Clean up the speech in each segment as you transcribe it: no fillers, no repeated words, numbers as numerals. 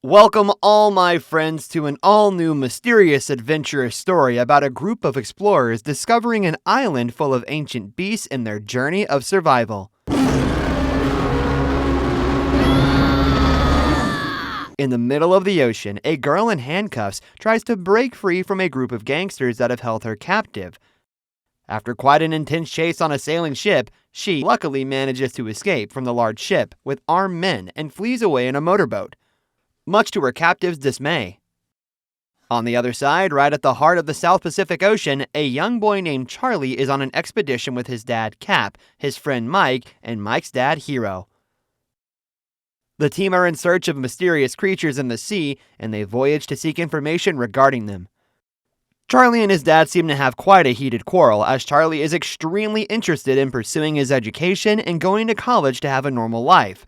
Welcome all my friends to an all-new mysterious adventurous story about a group of explorers discovering an island full of ancient beasts in their journey of survival. In the middle of the ocean, a girl in handcuffs tries to break free from a group of gangsters that have held her captive. After quite an intense chase on a sailing ship, she luckily manages to escape from the large ship with armed men and flees away in a motorboat, much to her captive's dismay. On the other side, right at the heart of the South Pacific Ocean, a young boy named Charlie is on an expedition with his dad, Cap, his friend Mike, and Mike's dad, Hero. The team are in search of mysterious creatures in the sea, and they voyage to seek information regarding them. Charlie and his dad seem to have quite a heated quarrel, as Charlie is extremely interested in pursuing his education and going to college to have a normal life.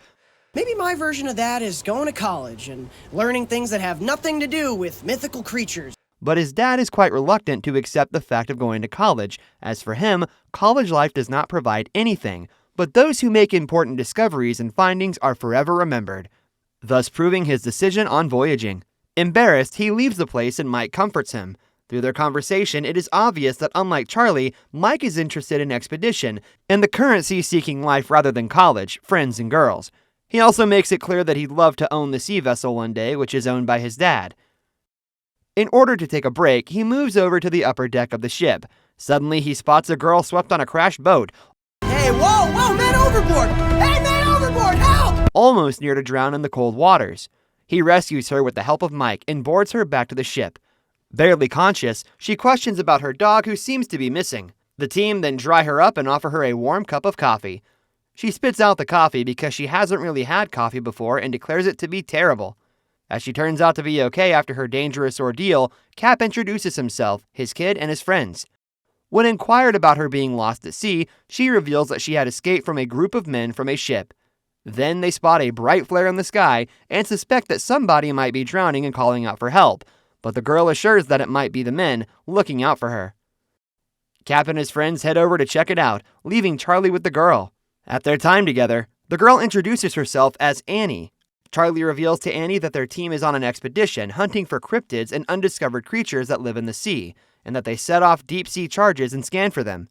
Maybe my version of that is going to college and learning things that have nothing to do with mythical creatures. But his dad is quite reluctant to accept the fact of going to college, as for him, college life does not provide anything, but those who make important discoveries and findings are forever remembered, thus proving his decision on voyaging. Embarrassed, he leaves the place and Mike comforts him. Through their conversation, it is obvious that unlike Charlie, Mike is interested in expedition and the currency-seeking life rather than college, friends, and girls. He also makes it clear that he'd love to own the sea vessel one day, which is owned by his dad. In order to take a break, he moves over to the upper deck of the ship. Suddenly, he spots a girl swept on a crashed boat. Hey, whoa, man overboard! Hey, man overboard, help! Almost near to drown in the cold waters. He rescues her with the help of Mike and boards her back to the ship. Barely conscious, she questions about her dog who seems to be missing. The team then dry her up and offer her a warm cup of coffee. She spits out the coffee because she hasn't really had coffee before and declares it to be terrible. As she turns out to be okay after her dangerous ordeal, Cap introduces himself, his kid, and his friends. When inquired about her being lost at sea, she reveals that she had escaped from a group of men from a ship. Then they spot a bright flare in the sky and suspect that somebody might be drowning and calling out for help, but the girl assures that it might be the men looking out for her. Cap and his friends head over to check it out, leaving Charlie with the girl. At their time together, the girl introduces herself as Annie. Charlie reveals to Annie that their team is on an expedition hunting for cryptids and undiscovered creatures that live in the sea, and that they set off deep-sea charges and scan for them.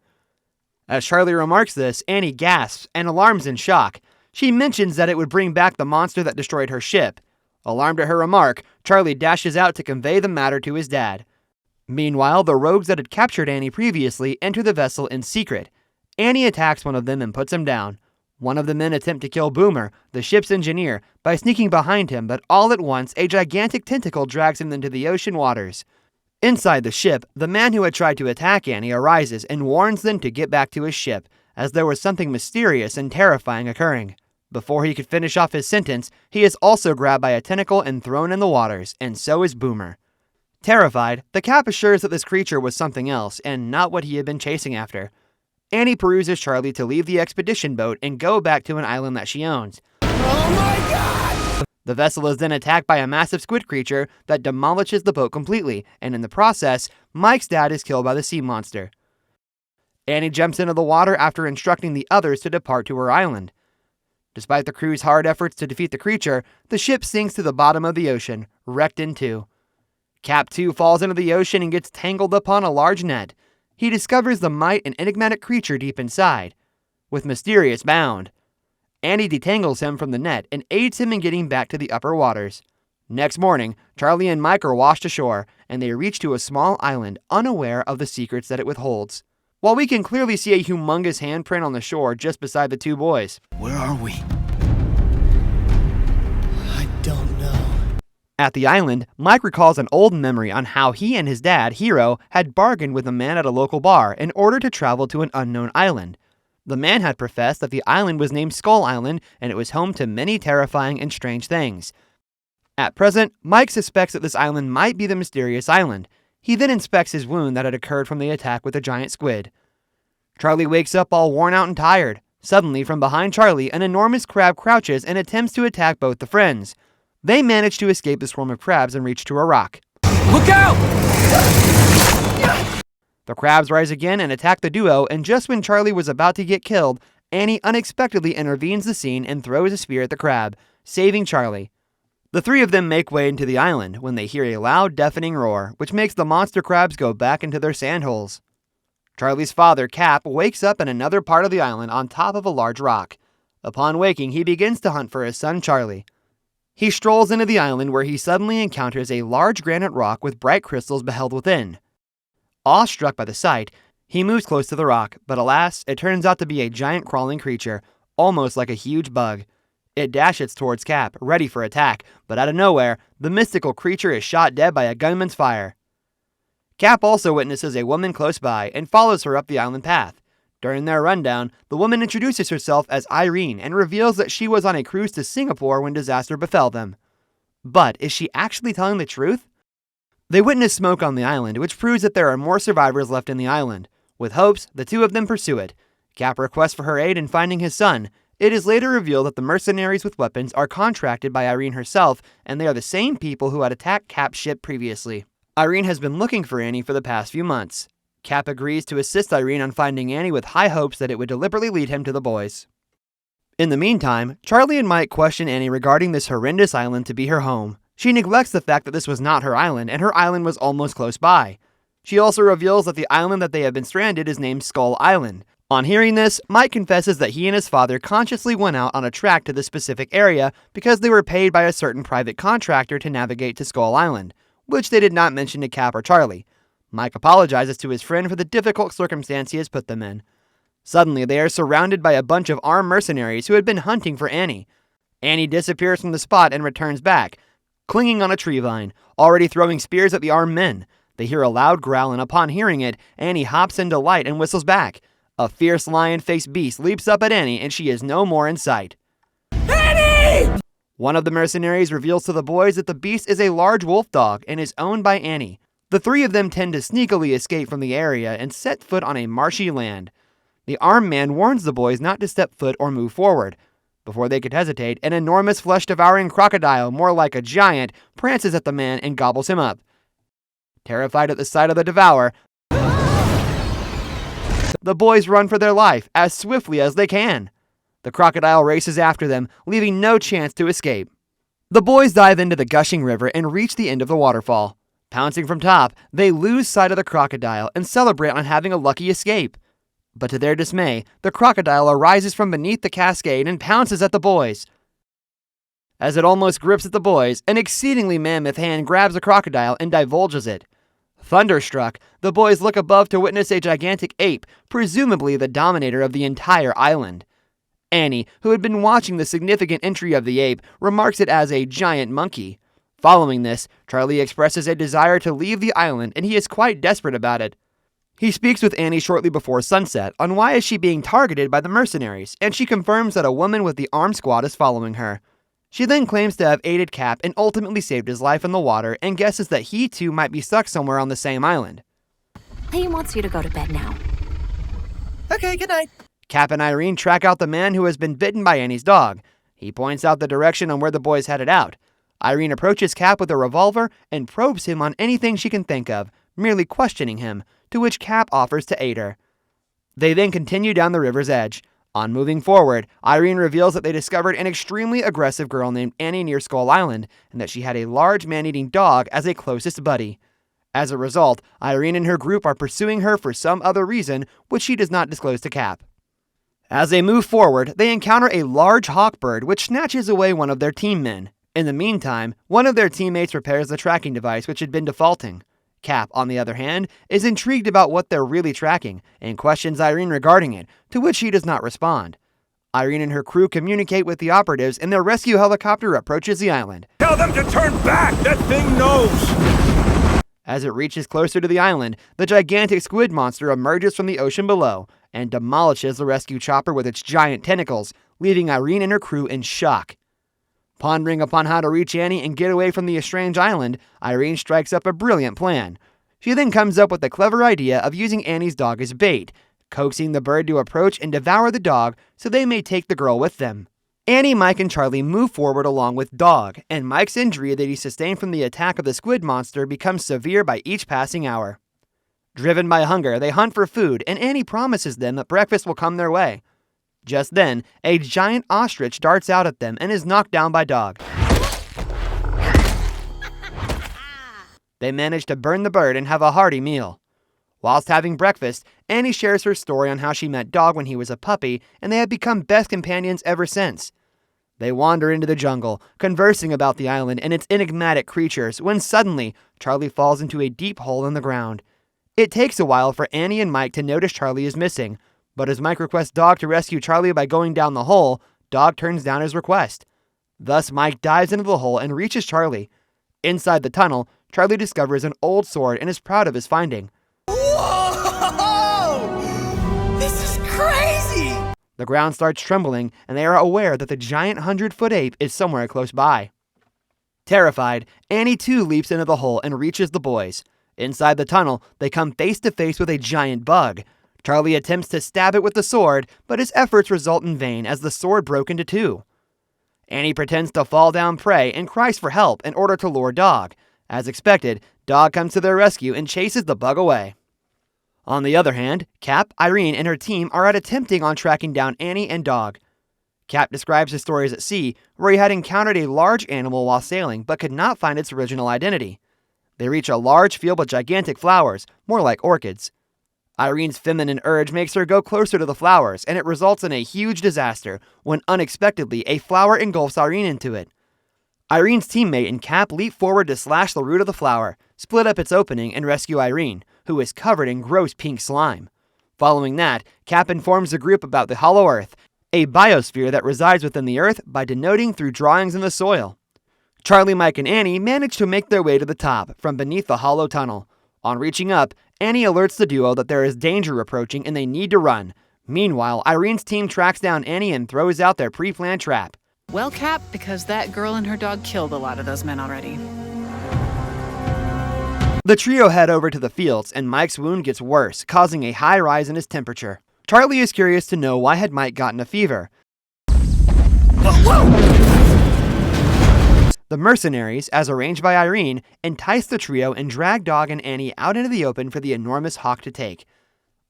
As Charlie remarks this, Annie gasps and alarms in shock. She mentions that it would bring back the monster that destroyed her ship. Alarmed at her remark, Charlie dashes out to convey the matter to his dad. Meanwhile, the rogues that had captured Annie previously enter the vessel in secret. Annie attacks one of them and puts him down. One of the men attempt to kill Boomer, the ship's engineer, by sneaking behind him, but all at once, a gigantic tentacle drags him into the ocean waters. Inside the ship, the man who had tried to attack Annie arises and warns them to get back to his ship, as there was something mysterious and terrifying occurring. Before he could finish off his sentence, he is also grabbed by a tentacle and thrown in the waters, and so is Boomer. Terrified, the Cap assures that this creature was something else, and not what he had been chasing after. Annie peruses Charlie to leave the expedition boat and go back to an island that she owns. Oh my god! The vessel is then attacked by a massive squid creature that demolishes the boat completely, and in the process, Mike's dad is killed by the sea monster. Annie jumps into the water after instructing the others to depart to her island. Despite the crew's hard efforts to defeat the creature, the ship sinks to the bottom of the ocean, wrecked in two. Cap 2 falls into the ocean and gets tangled upon a large net. He discovers the might and enigmatic creature deep inside, with mysterious bound. Annie detangles him from the net and aids him in getting back to the upper waters. Next morning, Charlie and Mike are washed ashore, and they reach to a small island, unaware of the secrets that it withholds. While we can clearly see a humongous handprint on the shore just beside the two boys. Where are we? I don't know. At the island, Mike recalls an old memory on how he and his dad, Hero, had bargained with a man at a local bar in order to travel to an unknown island. The man had professed that the island was named Skull Island and it was home to many terrifying and strange things. At present, Mike suspects that this island might be the mysterious island. He then inspects his wound that had occurred from the attack with a giant squid. Charlie wakes up all worn out and tired. Suddenly, from behind Charlie, an enormous crab crouches and attempts to attack both the friends. They manage to escape the swarm of crabs and reach to a rock. Look out! The crabs rise again and attack the duo, and just when Charlie was about to get killed, Annie unexpectedly intervenes the scene and throws a spear at the crab, saving Charlie. The three of them make way into the island when they hear a loud, deafening roar, which makes the monster crabs go back into their sandholes. Charlie's father, Cap, wakes up in another part of the island on top of a large rock. Upon waking, he begins to hunt for his son, Charlie. He strolls into the island where he suddenly encounters a large granite rock with bright crystals beheld within. Awestruck by the sight, he moves close to the rock, but alas, it turns out to be a giant crawling creature, almost like a huge bug. It dashes towards Cap, ready for attack, but out of nowhere, the mystical creature is shot dead by a gunman's fire. Cap also witnesses a woman close by and follows her up the island path. During their rundown, the woman introduces herself as Irene and reveals that she was on a cruise to Singapore when disaster befell them. But is she actually telling the truth? They witness smoke on the island, which proves that there are more survivors left in the island. With hopes, the two of them pursue it. Cap requests for her aid in finding his son. It is later revealed that the mercenaries with weapons are contracted by Irene herself, and they are the same people who had attacked Cap's ship previously. Irene has been looking for Annie for the past few months. Cap agrees to assist Irene on finding Annie with high hopes that it would deliberately lead him to the boys. In the meantime, Charlie and Mike question Annie regarding this horrendous island to be her home. She neglects the fact that this was not her island, and her island was almost close by. She also reveals that the island that they have been stranded is named Skull Island. On hearing this, Mike confesses that he and his father consciously went out on a track to this specific area because they were paid by a certain private contractor to navigate to Skull Island, which they did not mention to Cap or Charlie. Mike apologizes to his friend for the difficult circumstance he has put them in. Suddenly, they are surrounded by a bunch of armed mercenaries who had been hunting for Annie. Annie disappears from the spot and returns back, clinging on a tree vine, already throwing spears at the armed men. They hear a loud growl, and upon hearing it, Annie hops into light and whistles back. A fierce lion-faced beast leaps up at Annie, and she is no more in sight. Annie! One of the mercenaries reveals to the boys that the beast is a large wolf dog and is owned by Annie. The three of them tend to sneakily escape from the area and set foot on a marshy land. The armed man warns the boys not to step foot or move forward. Before they could hesitate, an enormous flesh-devouring crocodile, more like a giant, prances at the man and gobbles him up. Terrified at the sight of the devourer, the boys run for their life as swiftly as they can. The crocodile races after them, leaving no chance to escape. The boys dive into the gushing river and reach the end of the waterfall. Pouncing from top, they lose sight of the crocodile and celebrate on having a lucky escape. But to their dismay, the crocodile arises from beneath the cascade and pounces at the boys. As it almost grips at the boys, an exceedingly mammoth hand grabs the crocodile and divulges it. Thunderstruck, the boys look above to witness a gigantic ape, presumably the dominator of the entire island. Annie, who had been watching the significant entry of the ape, remarks it as a giant monkey. Following this, Charlie expresses a desire to leave the island, and he is quite desperate about it. He speaks with Annie shortly before sunset on why is she being targeted by the mercenaries, and she confirms that a woman with the armed squad is following her. She then claims to have aided Cap and ultimately saved his life in the water and guesses that he too might be stuck somewhere on the same island. He wants you to go to bed now. Okay, good night. Cap and Irene track out the man who has been bitten by Annie's dog. He points out the direction on where the boys headed out. Irene approaches Cap with a revolver and probes him on anything she can think of, merely questioning him, to which Cap offers to aid her. They then continue down the river's edge. On moving forward, Irene reveals that they discovered an extremely aggressive girl named Annie near Skull Island, and that she had a large man-eating dog as a closest buddy. As a result, Irene and her group are pursuing her for some other reason, which she does not disclose to Cap. As they move forward, they encounter a large hawk bird which snatches away one of their team men. In the meantime, one of their teammates repairs the tracking device which had been defaulting. Cap, on the other hand, is intrigued about what they're really tracking and questions Irene regarding it, to which she does not respond. Irene and her crew communicate with the operatives and their rescue helicopter approaches the island. Tell them to turn back! That thing knows! As it reaches closer to the island, the gigantic squid monster emerges from the ocean below and demolishes the rescue chopper with its giant tentacles, leaving Irene and her crew in shock. Pondering upon how to reach Annie and get away from the estranged island, Irene strikes up a brilliant plan. She then comes up with the clever idea of using Annie's dog as bait, coaxing the bird to approach and devour the dog so they may take the girl with them. Annie, Mike, and Charlie move forward along with Dog, and Mike's injury that he sustained from the attack of the squid monster becomes severe by each passing hour. Driven by hunger, they hunt for food, and Annie promises them that breakfast will come their way. Just then, a giant ostrich darts out at them and is knocked down by Dog. They manage to burn the bird and have a hearty meal. Whilst having breakfast, Annie shares her story on how she met Dog when he was a puppy, and they have become best companions ever since. They wander into the jungle, conversing about the island and its enigmatic creatures, when suddenly, Charlie falls into a deep hole in the ground. It takes a while for Annie and Mike to notice Charlie is missing, but as Mike requests Dog to rescue Charlie by going down the hole, Dog turns down his request. Thus, Mike dives into the hole and reaches Charlie. Inside the tunnel, Charlie discovers an old sword and is proud of his finding. Whoa! This is crazy! The ground starts trembling, and they are aware that the giant 100-foot ape is somewhere close by. Terrified, Annie too leaps into the hole and reaches the boys. Inside the tunnel, they come face to face with a giant bug. Charlie attempts to stab it with the sword, but his efforts result in vain as the sword broke into two. Annie pretends to fall down prey and cries for help in order to lure Dog. As expected, Dog comes to their rescue and chases the bug away. On the other hand, Cap, Irene, and her team are attempting on tracking down Annie and Dog. Cap describes his stories at sea, where he had encountered a large animal while sailing but could not find its original identity. They reach a large field with gigantic flowers, more like orchids. Irene's feminine urge makes her go closer to the flowers, and it results in a huge disaster when unexpectedly a flower engulfs Irene into it. Irene's teammate and Cap leap forward to slash the root of the flower, split up its opening, and rescue Irene, who is covered in gross pink slime. Following that, Cap informs the group about the Hollow Earth, a biosphere that resides within the Earth by denoting through drawings in the soil. Charlie, Mike, and Annie manage to make their way to the top from beneath the hollow tunnel. On reaching up, Annie alerts the duo that there is danger approaching and they need to run. Meanwhile, Irene's team tracks down Annie and throws out their pre-planned trap. Well, Cap, because that girl and her dog killed a lot of those men already. The trio head over to the fields, and Mike's wound gets worse, causing a high rise in his temperature. Charlie is curious to know why had Mike gotten a fever. The mercenaries, as arranged by Irene, entice the trio and drag Dog and Annie out into the open for the enormous hawk to take.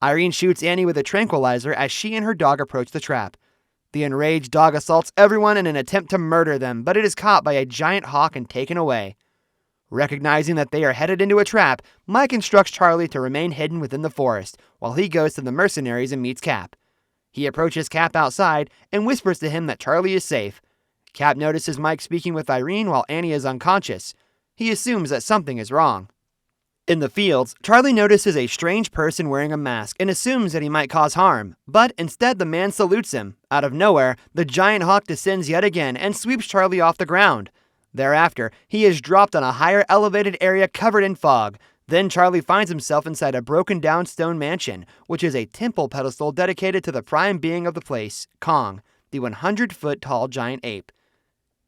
Irene shoots Annie with a tranquilizer as she and her dog approach the trap. The enraged Dog assaults everyone in an attempt to murder them, but it is caught by a giant hawk and taken away. Recognizing that they are headed into a trap, Mike instructs Charlie to remain hidden within the forest, while he goes to the mercenaries and meets Cap. He approaches Cap outside and whispers to him that Charlie is safe. Cap notices Mike speaking with Irene while Annie is unconscious. He assumes that something is wrong. In the fields, Charlie notices a strange person wearing a mask and assumes that he might cause harm, but instead the man salutes him. Out of nowhere, the giant hawk descends yet again and sweeps Charlie off the ground. Thereafter, he is dropped on a higher elevated area covered in fog. Then Charlie finds himself inside a broken down stone mansion, which is a temple pedestal dedicated to the prime being of the place, Kong, the 100-foot tall giant ape.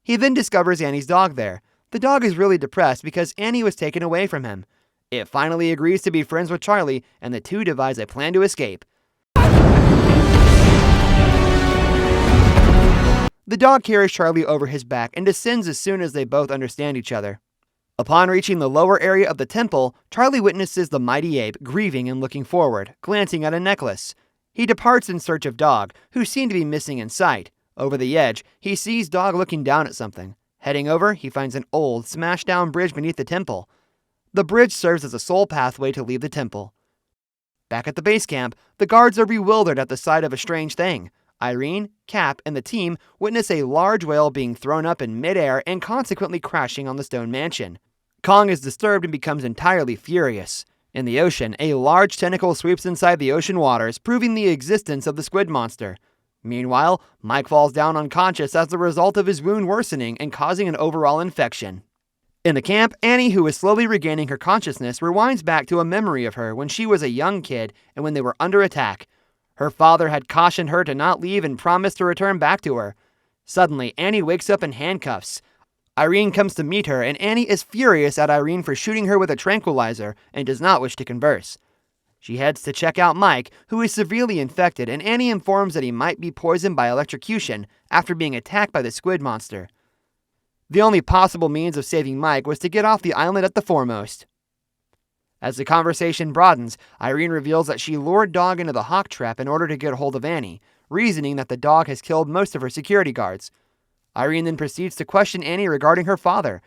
He then discovers Annie's dog there. The dog is really depressed because Annie was taken away from him. It finally agrees to be friends with Charlie, and the two devise a plan to escape. The dog carries Charlie over his back and descends as soon as they both understand each other. Upon reaching the lower area of the temple, Charlie witnesses the mighty ape grieving and looking forward, glancing at a necklace. He departs in search of Dog, who seemed to be missing in sight. Over the edge, he sees Dog looking down at something. Heading over, he finds an old, smashed-down bridge beneath the temple. The bridge serves as a sole pathway to leave the temple. Back at the base camp, the guards are bewildered at the sight of a strange thing. Irene, Cap, and the team witness a large whale being thrown up in midair and consequently crashing on the stone mansion. Kong is disturbed and becomes entirely furious. In the ocean, a large tentacle sweeps inside the ocean waters, proving the existence of the squid monster. Meanwhile, Mike falls down unconscious as a result of his wound worsening and causing an overall infection. In the camp, Annie, who is slowly regaining her consciousness, rewinds back to a memory of her when she was a young kid and when they were under attack. Her father had cautioned her to not leave and promised to return back to her. Suddenly, Annie wakes up in handcuffs. Irene comes to meet her, and Annie is furious at Irene for shooting her with a tranquilizer and does not wish to converse. She heads to check out Mike, who is severely infected, and Annie informs that he might be poisoned by electrocution after being attacked by the squid monster. The only possible means of saving Mike was to get off the island at the foremost. As the conversation broadens, Irene reveals that she lured Dog into the hawk trap in order to get hold of Annie, reasoning that the dog has killed most of her security guards. Irene then proceeds to question Annie regarding her father.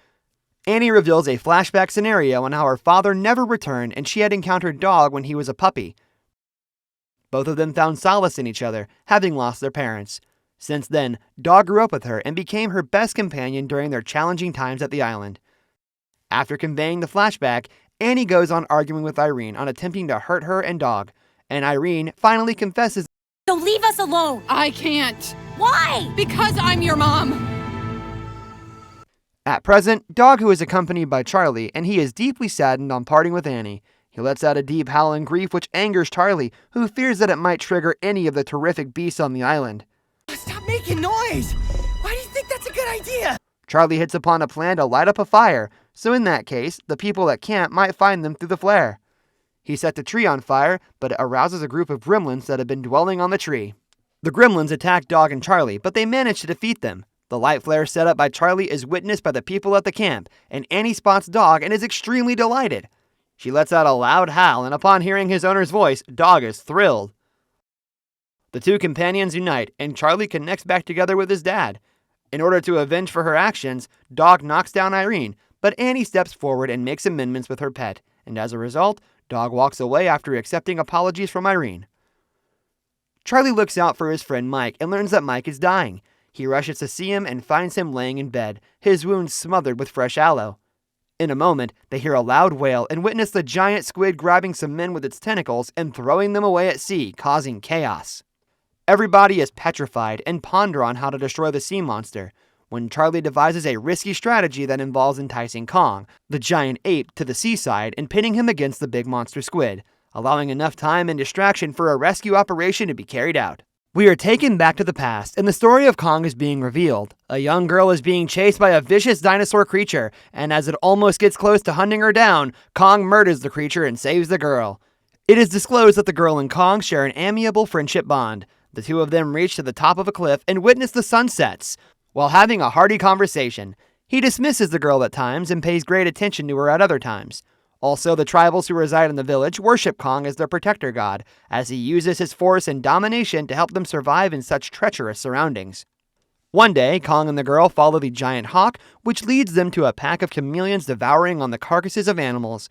Annie reveals a flashback scenario on how her father never returned and she had encountered Dog when he was a puppy. Both of them found solace in each other, having lost their parents. Since then, Dog grew up with her and became her best companion during their challenging times at the island. After conveying the flashback, Annie goes on arguing with Irene on attempting to hurt her and Dog, and Irene finally confesses. So leave us alone! I can't. Why? Because I'm your mom. At present, Dog, who is accompanied by Charlie, and he is deeply saddened on parting with Annie. He lets out a deep howl in grief which angers Charlie, who fears that it might trigger any of the terrific beasts on the island. Stop making noise! Why do you think that's a good idea? Charlie hits upon a plan to light up a fire, so in that case, the people at camp might find them through the flare. He set the tree on fire, but it arouses a group of gremlins that have been dwelling on the tree. The gremlins attack Dog and Charlie, but they manage to defeat them. The light flare set up by Charlie is witnessed by the people at the camp, and Annie spots Dog and is extremely delighted. She lets out a loud howl, and upon hearing his owner's voice, Dog is thrilled. The two companions unite, and Charlie connects back together with his dad. In order to avenge for her actions, Dog knocks down Irene, but Annie steps forward and makes amendments with her pet, and as a result, Dog walks away after accepting apologies from Irene. Charlie looks out for his friend Mike and learns that Mike is dying. He rushes to see him and finds him laying in bed, his wounds smothered with fresh aloe. In a moment, they hear a loud wail and witness the giant squid grabbing some men with its tentacles and throwing them away at sea, causing chaos. Everybody is petrified and ponder on how to destroy the sea monster, when Charlie devises a risky strategy that involves enticing Kong, the giant ape, to the seaside and pitting him against the big monster squid, allowing enough time and distraction for a rescue operation to be carried out. We are taken back to the past, and the story of Kong is being revealed. A young girl is being chased by a vicious dinosaur creature, and as it almost gets close to hunting her down, Kong murders the creature and saves the girl. It is disclosed that the girl and Kong share an amiable friendship bond. The two of them reach to the top of a cliff and witness the sunsets, while having a hearty conversation. He dismisses the girl at times and pays great attention to her at other times. Also, the tribals who reside in the village worship Kong as their protector god, as he uses his force and domination to help them survive in such treacherous surroundings. One day, Kong and the girl follow the giant hawk, which leads them to a pack of chameleons devouring on the carcasses of animals.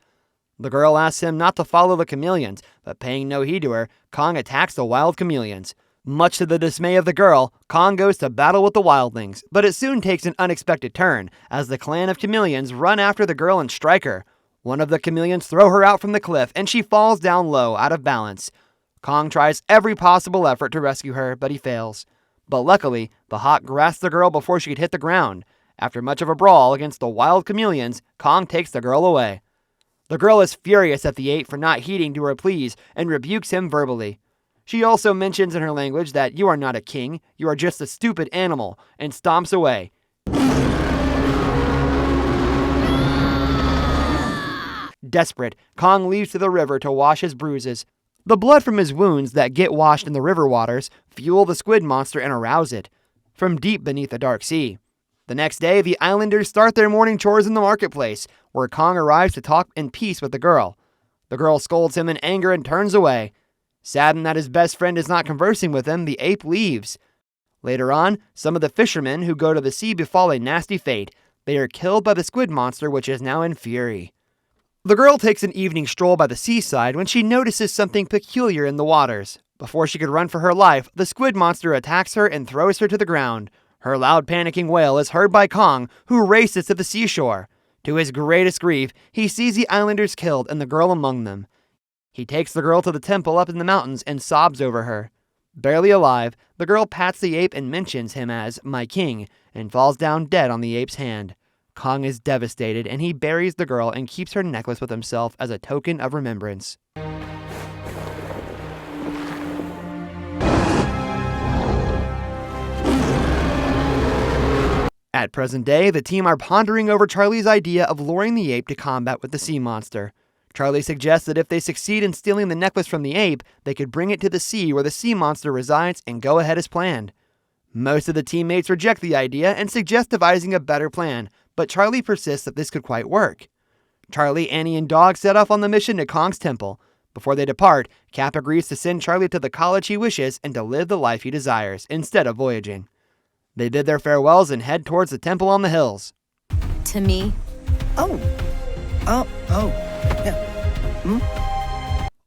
The girl asks him not to follow the chameleons, but paying no heed to her, Kong attacks the wild chameleons. Much to the dismay of the girl, Kong goes to battle with the wildlings, but it soon takes an unexpected turn, as the clan of chameleons run after the girl and strike her. One of the chameleons throw her out from the cliff, and she falls down low, out of balance. Kong tries every possible effort to rescue her, but he fails. But luckily, the hawk grasps the girl before she could hit the ground. After much of a brawl against the wild chameleons, Kong takes the girl away. The girl is furious at the ape for not heeding to her pleas, and rebukes him verbally. She also mentions in her language that you are not a king, you are just a stupid animal, and stomps away. Desperate, Kong leaves to the river to wash his bruises. The blood from his wounds that get washed in the river waters fuel the squid monster and arouse it, from deep beneath the dark sea. The next day, the islanders start their morning chores in the marketplace, where Kong arrives to talk in peace with the girl. The girl scolds him in anger and turns away. Saddened that his best friend is not conversing with him, the ape leaves. Later on, some of the fishermen who go to the sea befall a nasty fate. They are killed by the squid monster, which is now in fury. The girl takes an evening stroll by the seaside when she notices something peculiar in the waters. Before she could run for her life, the squid monster attacks her and throws her to the ground. Her loud panicking wail is heard by Kong, who races to the seashore. To his greatest grief, he sees the islanders killed and the girl among them. He takes the girl to the temple up in the mountains and sobs over her. Barely alive, the girl pats the ape and mentions him as my king, and falls down dead on the ape's hand. Kong is devastated, and he buries the girl and keeps her necklace with himself as a token of remembrance. At present day, the team are pondering over Charlie's idea of luring the ape to combat with the sea monster. Charlie suggests that if they succeed in stealing the necklace from the ape, they could bring it to the sea where the sea monster resides and go ahead as planned. Most of the teammates reject the idea and suggest devising a better plan, but Charlie persists that this could quite work. Charlie, Annie, and Dog set off on the mission to Kong's temple. Before they depart, Cap agrees to send Charlie to the college he wishes and to live the life he desires, instead of voyaging. They bid their farewells and head towards the temple on the hills. To me, Oh. Oh, yeah.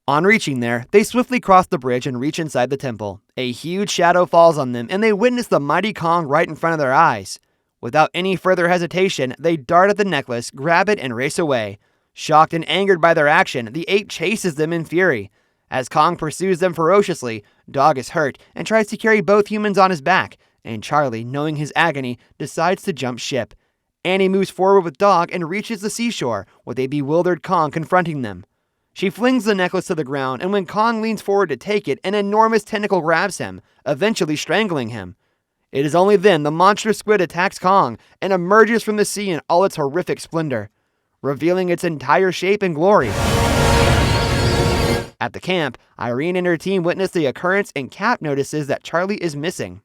On reaching there, they swiftly cross the bridge and reach inside the temple. A huge shadow falls on them, and they witness the mighty Kong right in front of their eyes. Without any further hesitation, they dart at the necklace, grab it, and race away. Shocked and angered by their action, the ape chases them in fury. As Kong pursues them ferociously, Dog is hurt and tries to carry both humans on his back, and Charlie, knowing his agony, decides to jump ship. Annie moves forward with Dog and reaches the seashore, with a bewildered Kong confronting them. She flings the necklace to the ground, and when Kong leans forward to take it, an enormous tentacle grabs him, eventually strangling him. It is only then the monstrous squid attacks Kong and emerges from the sea in all its horrific splendor, revealing its entire shape and glory. At the camp, Irene and her team witness the occurrence, and Cap notices that Charlie is missing.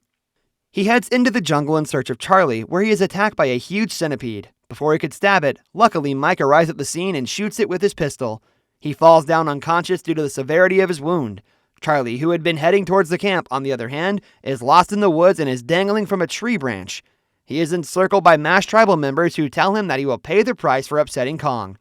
He heads into the jungle in search of Charlie, where he is attacked by a huge centipede. Before he could stab it, luckily Mike arrives at the scene and shoots it with his pistol. He falls down unconscious due to the severity of his wound. Charlie, who had been heading towards the camp, on the other hand, is lost in the woods and is dangling from a tree branch. He is encircled by masked tribal members who tell him that he will pay the price for upsetting Kong.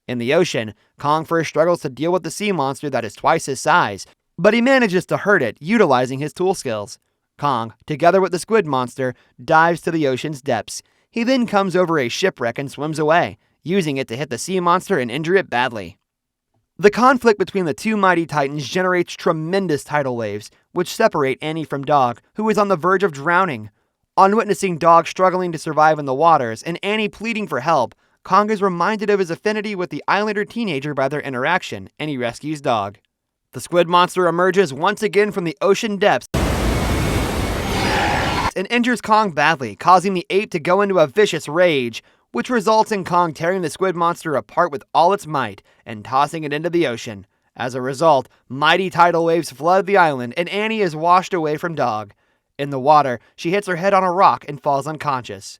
In the ocean, Kong first struggles to deal with the sea monster that is twice his size, but he manages to hurt it, utilizing his tool skills. Kong, together with the squid monster, dives to the ocean's depths. He then comes over a shipwreck and swims away, using it to hit the sea monster and injure it badly. The conflict between the two mighty titans generates tremendous tidal waves, which separate Annie from Dog, who is on the verge of drowning. On witnessing Dog struggling to survive in the waters and Annie pleading for help, Kong is reminded of his affinity with the islander teenager by their interaction, and he rescues Dog. The squid monster emerges once again from the ocean depths and injures Kong badly, causing the ape to go into a vicious rage, which results in Kong tearing the squid monster apart with all its might and tossing it into the ocean. As a result, mighty tidal waves flood the island, and Annie is washed away from Dog. In the water, she hits her head on a rock and falls unconscious.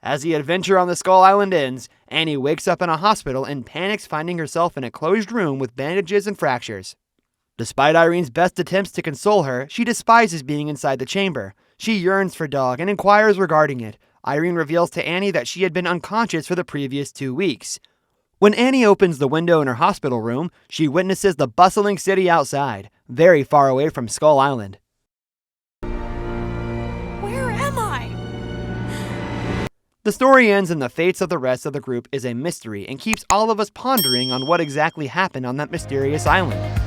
As the adventure on the Skull Island ends, Annie wakes up in a hospital and panics, finding herself in a closed room with bandages and fractures. Despite Irene's best attempts to console her, she despises being inside the chamber. She yearns for Dog and inquires regarding it. Irene reveals to Annie that she had been unconscious for the previous 2 weeks. When Annie opens the window in her hospital room, she witnesses the bustling city outside, very far away from Skull Island. Where am I? The story ends, and the fates of the rest of the group is a mystery and keeps all of us pondering on what exactly happened on that mysterious island.